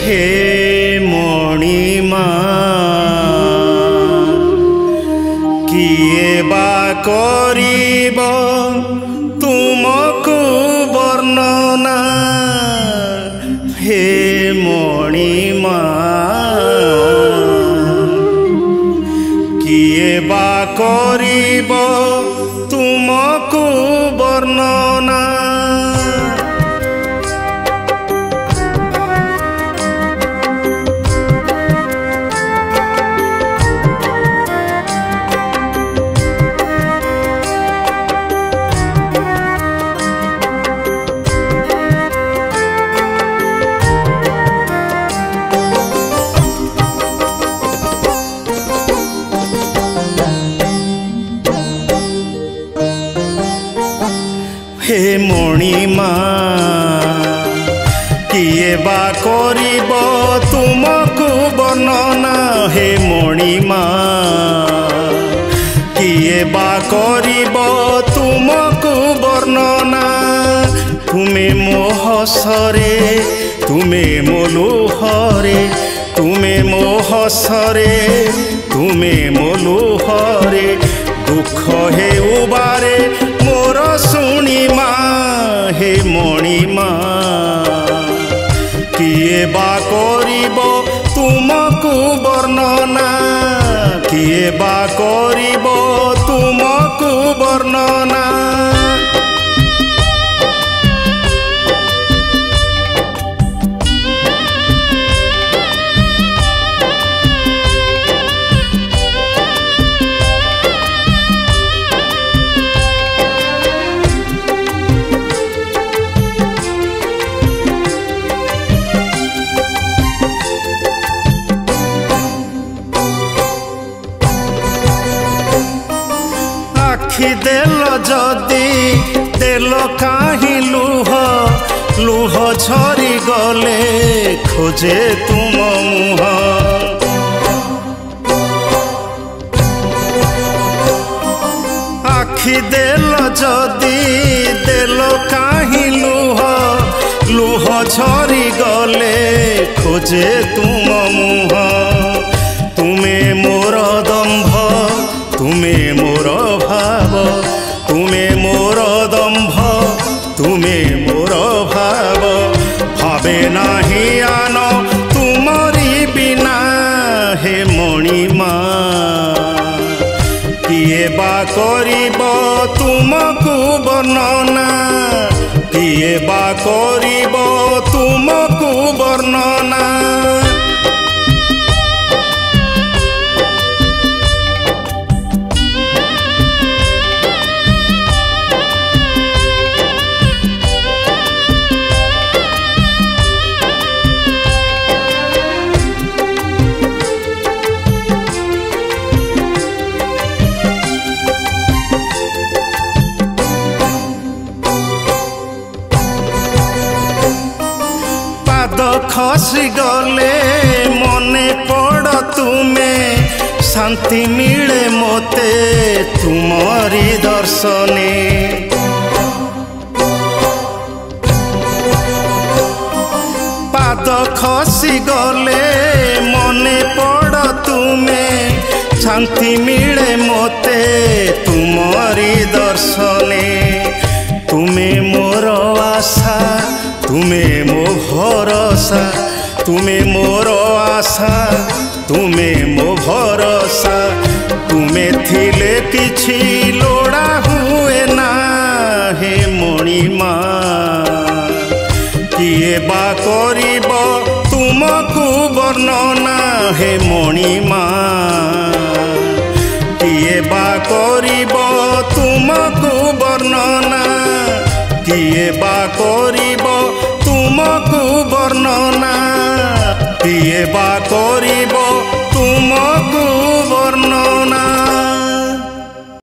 हे मणिमा किए बा करिब तुमको वर्णना हे मणिमा किए बा करिब तुमको वर्णना हे मणिमा किए बा करिब तुमको वर्णना हे मणिमा किए बा करिब तुमको वर्णना तुमे मो हसरे तुमे मो लुहरे तुमे मो हसरे तुमे मो लुहरे दुख हे उबारे मोर शुणिमा हे मणिमा किए बा करिब तुमको वर्णना किए बा करिब तुमको वर्णना आखि देल जदि देल काहीं लुह लुह झरी गले खोजे तुम मुह आखि देल जदि देल काहीं लुह लुह झरी गले खोजे तुम मुह तुमे मोर दंभ तुमे मोर भाव तुमे मोर दंभ तुमे मोर भाव भावे नाही आन तुमरी बिना हे मणिमा किए बा करिब तुमको वर्णना किए बा करिब तुमको वर्णना खसी गले मने पड़ तुमे शांति मिले मोते तुमरी दर्शने पाद खसी गले मने पड़ तुमे शांति मिले मोते तुमरी दर्शने तुमे मोर आशा तुमे मो भरोसा तुमे मोर आशा तुमे मो भरोसा तुमे थिले किछि लोड़ा हुए ना हे मणिमा किए बा करिब तुमको वर्णना हे मणिमा किए बा करिब तुमको वर्णना किए बा करिब तुमको वर्णना किए बा करिब तुमको वर्णना।